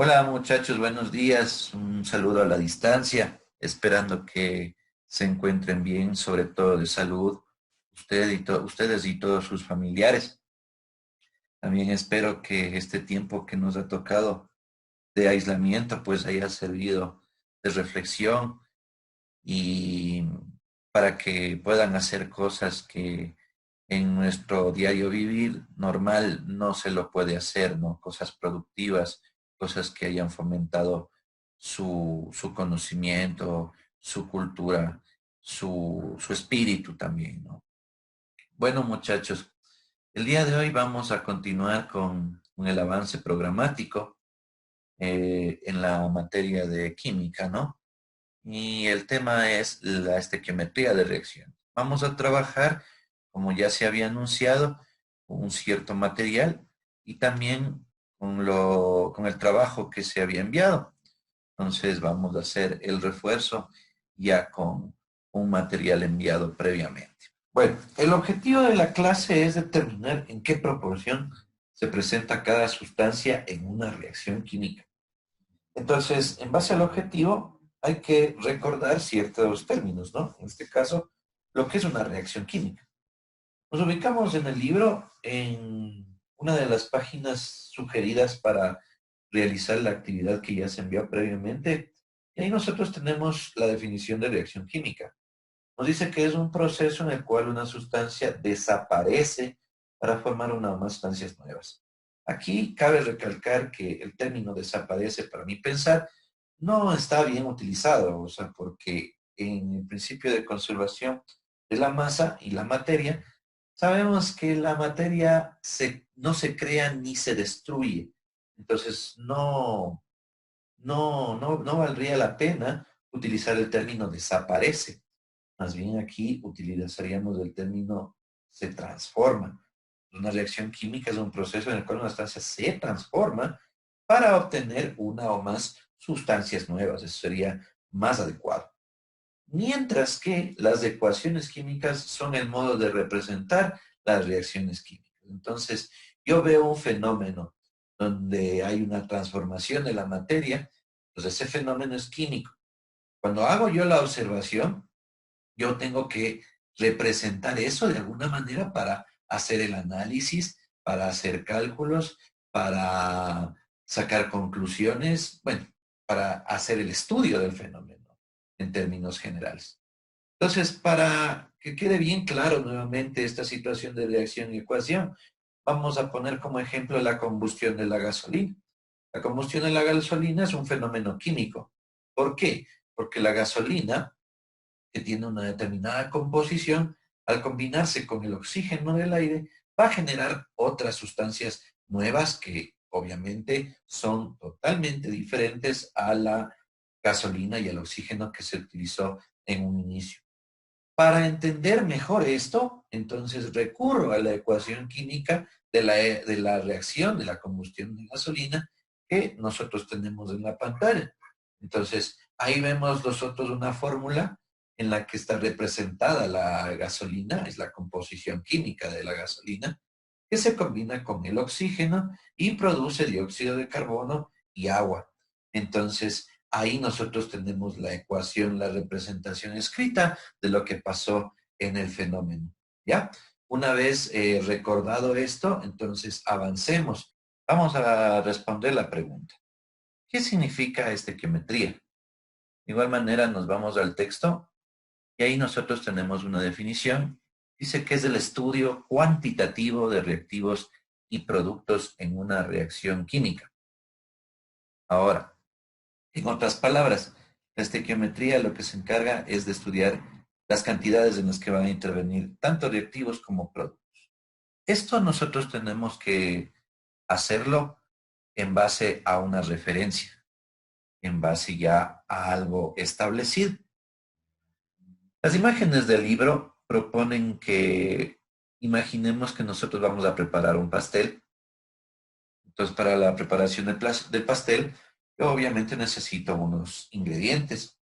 Hola muchachos, buenos días. Un saludo a la distancia, esperando que se encuentren bien, sobre todo de salud, ustedes y todos sus familiares. También espero que este tiempo que nos ha tocado de aislamiento pues haya servido de reflexión y para que puedan hacer cosas que en nuestro diario vivir normal no se lo puede hacer, ¿no? Cosas productivas, cosas que hayan fomentado su conocimiento, su cultura, su espíritu también, ¿no? Bueno, muchachos, el día de hoy vamos a continuar con el avance programático en la materia de química, ¿no? Y el tema es la estequiometría de reacción. Vamos a trabajar, como ya se había anunciado, con un cierto material y también con el trabajo que se había enviado. Entonces vamos a hacer el refuerzo ya con un material enviado previamente. Bueno, el objetivo de la clase es determinar en qué proporción se presenta cada sustancia en una reacción química. Entonces, en base al objetivo, hay que recordar ciertos términos, ¿no? En este caso, lo que es una reacción química. Nos ubicamos en el libro en una de las páginas sugeridas para realizar la actividad que ya se envió previamente. Y ahí nosotros tenemos la definición de reacción química. Nos dice que es un proceso en el cual una sustancia desaparece para formar una o más sustancias nuevas. Aquí cabe recalcar que el término desaparece, para mi pensar, no está bien utilizado, o sea, porque en el principio de conservación de la masa y la materia, sabemos que la materia no se crea ni se destruye. Entonces, no valdría la pena utilizar el término desaparece. Más bien aquí utilizaríamos el término se transforma. Una reacción química es un proceso en el cual una sustancia se transforma para obtener una o más sustancias nuevas. Eso sería más adecuado. Mientras que las ecuaciones químicas son el modo de representar las reacciones químicas. Entonces, yo veo un fenómeno donde hay una transformación de la materia, pues ese fenómeno es químico. Cuando hago yo la observación, yo tengo que representar eso de alguna manera para hacer el análisis, para hacer cálculos, para sacar conclusiones, bueno, para hacer el estudio del fenómeno en términos generales. Entonces, para que quede bien claro nuevamente esta situación de reacción y ecuación, vamos a poner como ejemplo la combustión de la gasolina. La combustión de la gasolina es un fenómeno químico. ¿Por qué? Porque la gasolina que tiene una determinada composición, al combinarse con el oxígeno del aire, va a generar otras sustancias nuevas que obviamente son totalmente diferentes a la gasolina y al oxígeno que se utilizó en un inicio. Para entender mejor esto, entonces recurro a la ecuación química de la reacción de la combustión de gasolina que nosotros tenemos en la pantalla. Entonces, ahí vemos nosotros una fórmula en la que está representada la gasolina, es la composición química de la gasolina, que se combina con el oxígeno y produce dióxido de carbono y agua. Entonces, ahí nosotros tenemos la ecuación, la representación escrita de lo que pasó en el fenómeno. ¿Ya? Una vez recordado esto, entonces avancemos. Vamos a responder la pregunta. ¿Qué significa estequiometría? De igual manera nos vamos al texto y ahí nosotros tenemos una definición. Dice que es el estudio cuantitativo de reactivos y productos en una reacción química. Ahora, en otras palabras, la estequiometría lo que se encarga es de estudiar las cantidades en las que van a intervenir tanto reactivos como productos. Esto nosotros tenemos que hacerlo en base a una referencia, en base ya a algo establecido. Las imágenes del libro proponen que imaginemos que nosotros vamos a preparar un pastel. Entonces, para la preparación del pastel, yo obviamente necesito unos ingredientes.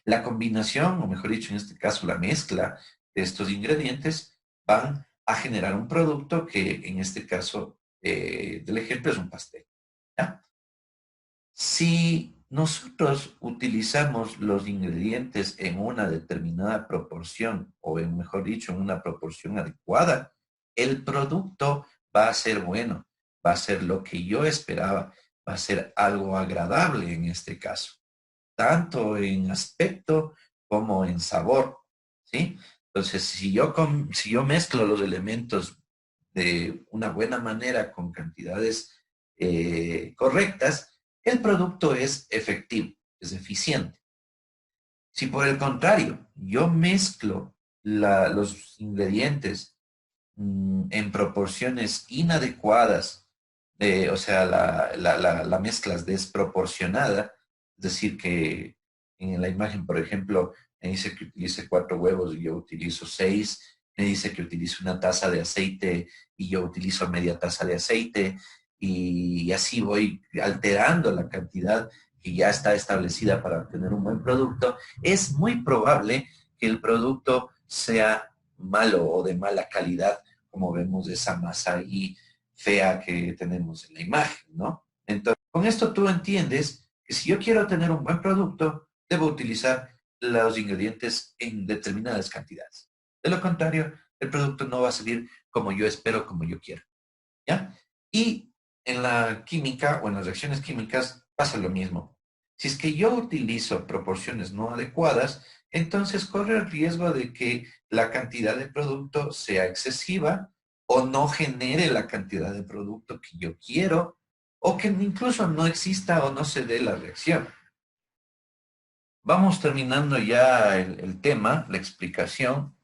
La combinación, o mejor dicho, en este caso, la mezcla de estos ingredientes van a generar un producto que en este caso del ejemplo es un pastel. ¿Ya? Si nosotros utilizamos los ingredientes en una determinada proporción, o en, mejor dicho, en una proporción adecuada, el producto va a ser bueno, va a ser lo que yo esperaba, va a ser algo agradable en este caso, tanto en aspecto como en sabor, ¿sí? Entonces, si yo mezclo los elementos de una buena manera con cantidades correctas, el producto es efectivo, es eficiente. Si por el contrario, yo mezclo los ingredientes en proporciones inadecuadas, o sea, la mezcla es desproporcionada, es decir, que en la imagen, por ejemplo, me dice que utilice 4 huevos y yo utilizo 6, me dice que utilice una taza de aceite y yo utilizo media taza de aceite, y así voy alterando la cantidad que ya está establecida para obtener un buen producto. Es muy probable que el producto sea malo o de mala calidad, como vemos esa masa ahí fea que tenemos en la imagen, ¿no? Entonces, con esto tú entiendes que si yo quiero tener un buen producto, debo utilizar los ingredientes en determinadas cantidades. De lo contrario, el producto no va a salir como yo espero, como yo quiero, ¿ya? Y en la química o en las reacciones químicas pasa lo mismo. Si es que yo utilizo proporciones no adecuadas, entonces corre el riesgo de que la cantidad de producto sea excesiva o no genere la cantidad de producto que yo quiero, o que incluso no exista o no se dé la reacción. Vamos terminando ya el tema, la explicación,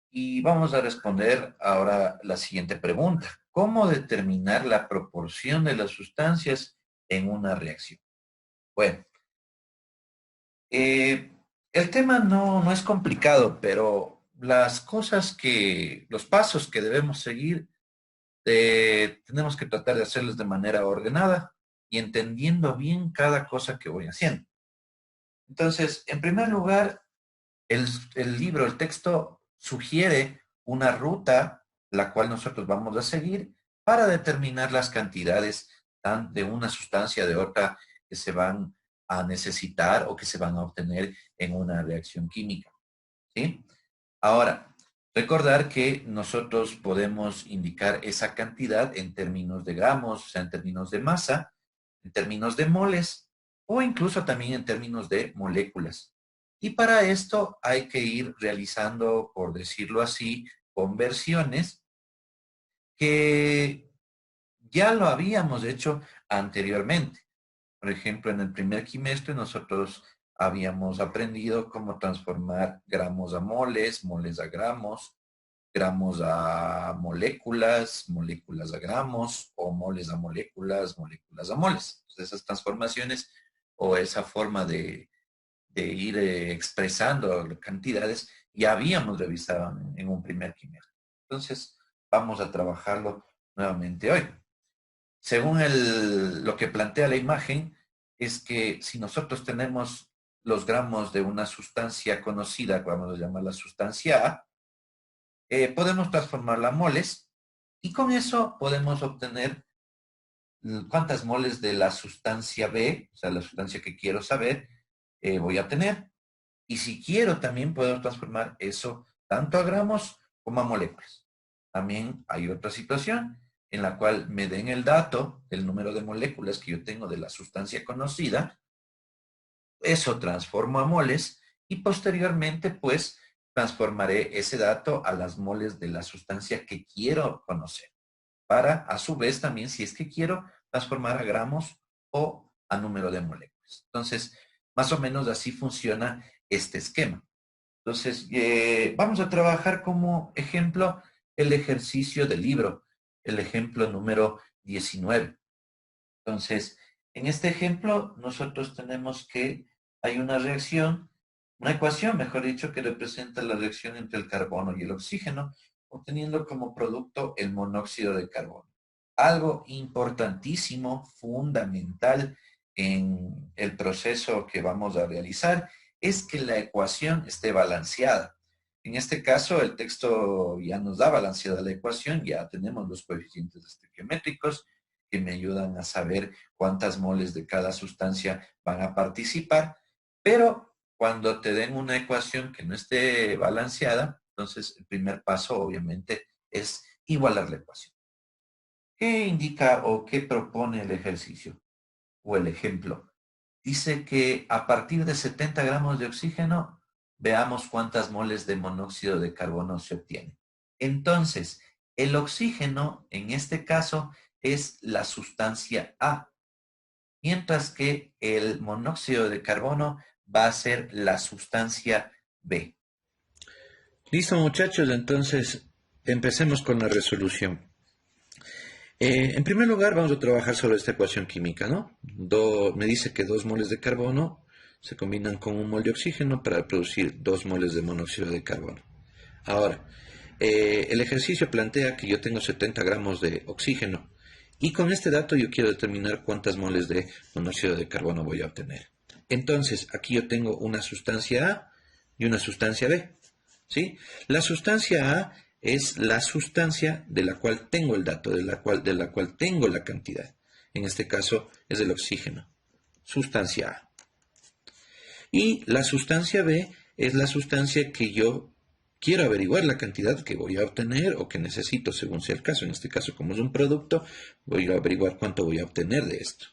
y vamos a responder ahora la siguiente pregunta. ¿Cómo determinar la proporción de las sustancias en una reacción? Bueno, eh, el tema no es complicado, pero los pasos que debemos seguir, tenemos que tratar de hacerlos de manera ordenada y entendiendo bien cada cosa que voy haciendo. Entonces, en primer lugar, el libro, el texto sugiere una ruta la cual nosotros vamos a seguir para determinar las cantidades de una sustancia de otra que se van a necesitar o que se van a obtener en una reacción química, ¿sí? Ahora, recordar que nosotros podemos indicar esa cantidad en términos de gramos, o sea, en términos de masa, en términos de moles o incluso también en términos de moléculas. Y para esto hay que ir realizando, por decirlo así, conversiones que ya lo habíamos hecho anteriormente. Por ejemplo, en el primer quimestre nosotros habíamos aprendido cómo transformar gramos a moles, moles a gramos a moléculas, moléculas a gramos, o moles a moléculas, moléculas a moles. Entonces, esas transformaciones o esa forma de ir expresando cantidades ya habíamos revisado en un primer quimestre. Entonces, vamos a trabajarlo nuevamente hoy. Según lo que plantea la imagen, es que si nosotros tenemos los gramos de una sustancia conocida, vamos a llamarla sustancia A, podemos transformarla a moles y con eso podemos obtener cuántas moles de la sustancia B, o sea, la sustancia que quiero saber, voy a tener. Y si quiero, también puedo transformar eso tanto a gramos como a moléculas. También hay otra situación en la cual me den el dato del número de moléculas que yo tengo de la sustancia conocida, eso transformo a moles y posteriormente pues transformaré ese dato a las moles de la sustancia que quiero conocer, para a su vez también, si es que quiero, transformar a gramos o a número de moléculas. Entonces, más o menos así funciona este esquema. Entonces, vamos a trabajar como ejemplo el ejercicio del libro, el ejemplo número 19. Entonces, en este ejemplo, nosotros tenemos que hay una reacción, una ecuación, mejor dicho, que representa la reacción entre el carbono y el oxígeno, obteniendo como producto el monóxido de carbono. Algo importantísimo, fundamental en el proceso que vamos a realizar es que la ecuación esté balanceada. En este caso, el texto ya nos da balanceada la ecuación, ya tenemos los coeficientes estequiométricos, que me ayudan a saber cuántas moles de cada sustancia van a participar, pero cuando te den una ecuación que no esté balanceada, entonces el primer paso obviamente es igualar la ecuación. ¿Qué indica o qué propone el ejercicio o el ejemplo? Dice que a partir de 70 gramos de oxígeno, veamos cuántas moles de monóxido de carbono se obtiene. Entonces, el oxígeno, en este caso, es la sustancia A, mientras que el monóxido de carbono va a ser la sustancia B. Listo, muchachos, entonces empecemos con la resolución. En primer lugar, vamos a trabajar sobre esta ecuación química, ¿no? Me dice que 2 moles de carbono se combinan con 1 mol de oxígeno para producir 2 moles de monóxido de carbono. Ahora, el ejercicio plantea que yo tengo 70 gramos de oxígeno y con este dato yo quiero determinar cuántas moles de monóxido de carbono voy a obtener. Entonces, aquí yo tengo una sustancia A y una sustancia B, ¿sí? La sustancia A es la sustancia de la cual tengo el dato, de la cual tengo la cantidad. En este caso es el oxígeno, sustancia A. Y la sustancia B es la sustancia que yo quiero averiguar la cantidad que voy a obtener o que necesito según sea el caso. En este caso, como es un producto, voy a averiguar cuánto voy a obtener de esto.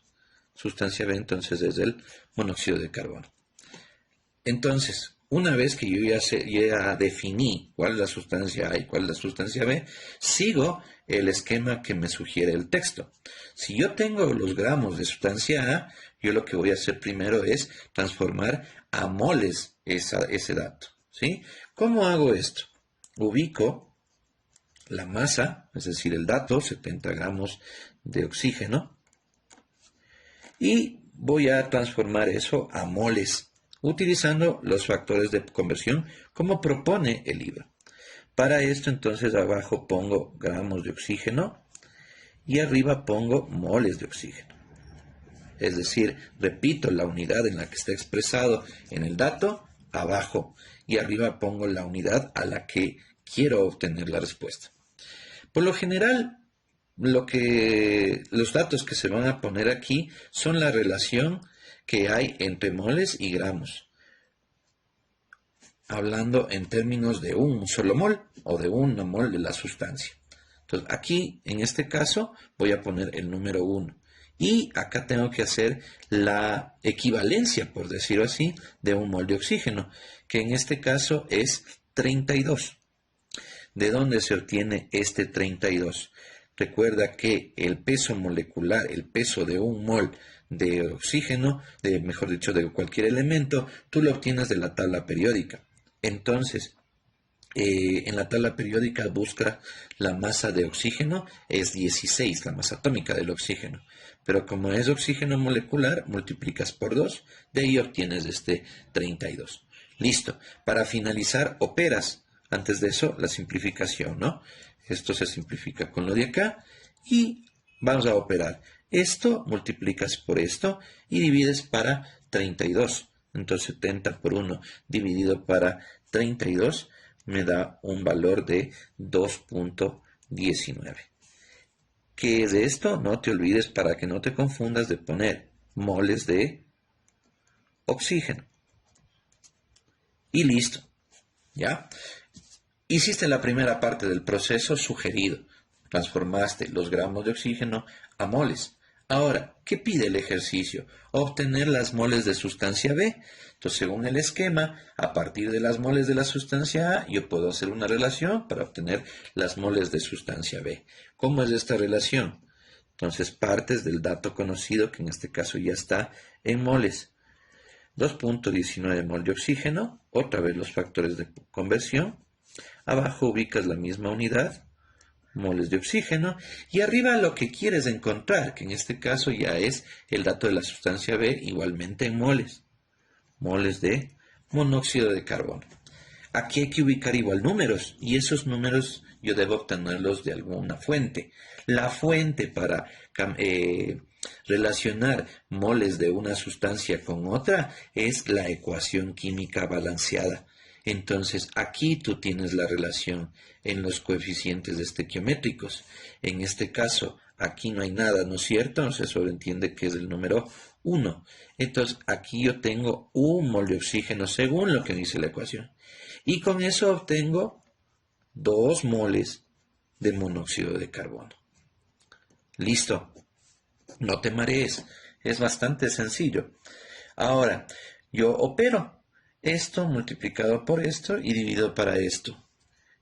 Sustancia B entonces es el monóxido de carbono. Entonces, una vez que yo ya definí cuál es la sustancia A y cuál es la sustancia B, sigo el esquema que me sugiere el texto. Si yo tengo los gramos de sustancia A, yo lo que voy a hacer primero es transformar a moles ese dato, ¿sí? ¿Cómo hago esto? Ubico la masa, es decir, el dato, 70 gramos de oxígeno, y voy a transformar eso a moles, utilizando los factores de conversión como propone el libro. Para esto entonces abajo pongo gramos de oxígeno y arriba pongo moles de oxígeno. Es decir, repito la unidad en la que está expresado en el dato abajo y arriba pongo la unidad a la que quiero obtener la respuesta. Por lo general, los datos que se van a poner aquí son la relación que hay entre moles y gramos, hablando en términos de un solo mol o de una mol de la sustancia. Entonces, aquí, en este caso, voy a poner el número 1. Y acá tengo que hacer la equivalencia, por decirlo así, de un mol de oxígeno, que en este caso es 32. ¿De dónde se obtiene este 32? Recuerda que el peso molecular, el peso de un mol de oxígeno, mejor dicho, de cualquier elemento, tú lo obtienes de la tabla periódica. Entonces, en la tabla periódica busca la masa de oxígeno, es 16, la masa atómica del oxígeno. Pero como es oxígeno molecular, multiplicas por 2, de ahí obtienes este 32. Listo. Para finalizar, operas. Antes de eso, la simplificación, ¿no? Esto se simplifica con lo de acá y vamos a operar. Esto multiplicas por esto y divides para 32. Entonces 70 por 1 dividido para 32 me da un valor de 2.19. ¿Qué es esto? No te olvides, para que no te confundas, de poner moles de oxígeno. Y listo. ¿Ya? Hiciste la primera parte del proceso sugerido. Transformaste los gramos de oxígeno a moles. Ahora, ¿qué pide el ejercicio? Obtener las moles de sustancia B. Entonces, según el esquema, a partir de las moles de la sustancia A, yo puedo hacer una relación para obtener las moles de sustancia B. ¿Cómo es esta relación? Entonces, partes del dato conocido, que en este caso ya está en moles. 2.19 mol de oxígeno, otra vez los factores de conversión. Abajo ubicas la misma unidad, moles de oxígeno, y arriba lo que quieres encontrar, que en este caso ya es el dato de la sustancia B, igualmente en moles. Moles de monóxido de carbono. Aquí hay que ubicar igual números, y esos números yo debo obtenerlos de alguna fuente. La fuente para relacionar moles de una sustancia con otra es la ecuación química balanceada. Entonces, aquí tú tienes la relación en los coeficientes estequiométricos. En este caso, Aquí no hay nada, ¿no es cierto? Se sobreentiende que es el número 1. Entonces, aquí yo tengo un mol de oxígeno según lo que dice la ecuación. Y con eso obtengo 2 moles de monóxido de carbono. Listo. No te marees. Es bastante sencillo. Ahora, yo opero esto multiplicado por esto y dividido para esto.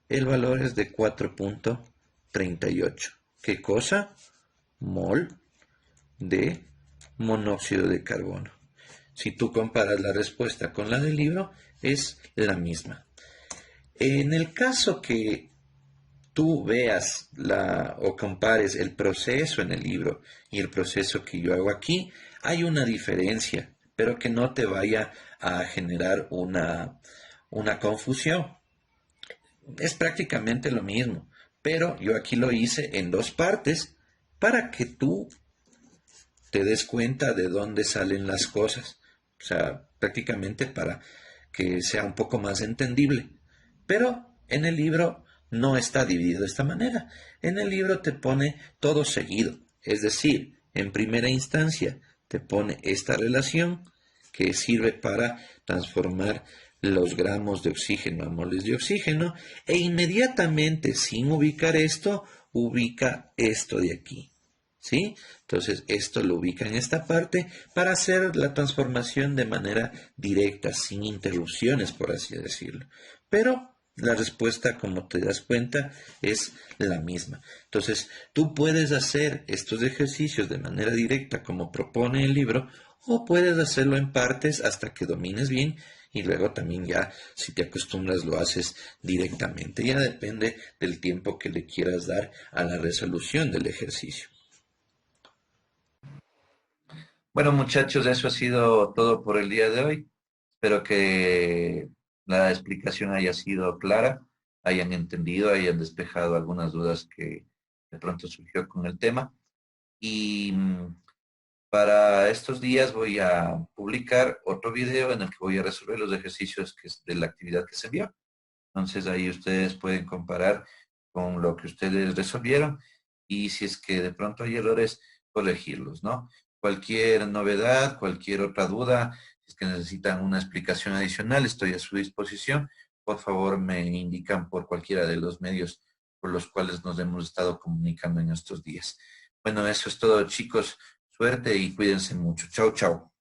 El valor es de 4,38. ¿Qué cosa? Mol de monóxido de carbono. Si tú comparas la respuesta con la del libro, es la misma. En el caso que tú veas o compares el proceso en el libro y el proceso que yo hago aquí, hay una diferencia, pero que no te vaya a generar una confusión. Es prácticamente lo mismo, pero yo aquí lo hice en 2 partes para que tú te des cuenta de dónde salen las cosas. O sea, prácticamente para que sea un poco más entendible. Pero en el libro no está dividido de esta manera. En el libro te pone todo seguido. Es decir, en primera instancia te pone esta relación que sirve para transformar los gramos de oxígeno a moles de oxígeno e inmediatamente sin ubicar esto, ubica esto de aquí. ¿Sí? Entonces esto lo ubica en esta parte para hacer la transformación de manera directa, sin interrupciones, por así decirlo. Pero la respuesta, como te das cuenta, es la misma. Entonces tú puedes hacer estos ejercicios de manera directa, como propone el libro, o puedes hacerlo en partes hasta que domines bien y luego también ya, si te acostumbras, lo haces directamente. Ya depende del tiempo que le quieras dar a la resolución del ejercicio. Bueno, muchachos, eso ha sido todo por el día de hoy. Espero que la explicación haya sido clara, hayan entendido, hayan despejado algunas dudas que de pronto surgió con el tema. Y para estos días voy a publicar otro video en el que voy a resolver los ejercicios de la actividad que se envió. Entonces ahí ustedes pueden comparar con lo que ustedes resolvieron y si es que de pronto hay errores, corregirlos, ¿no? Cualquier novedad, cualquier otra duda, si es que necesitan una explicación adicional, estoy a su disposición. Por favor, me indican por cualquiera de los medios por los cuales nos hemos estado comunicando en estos días. Bueno, eso es todo, chicos. Suerte y cuídense mucho. Chao, chao.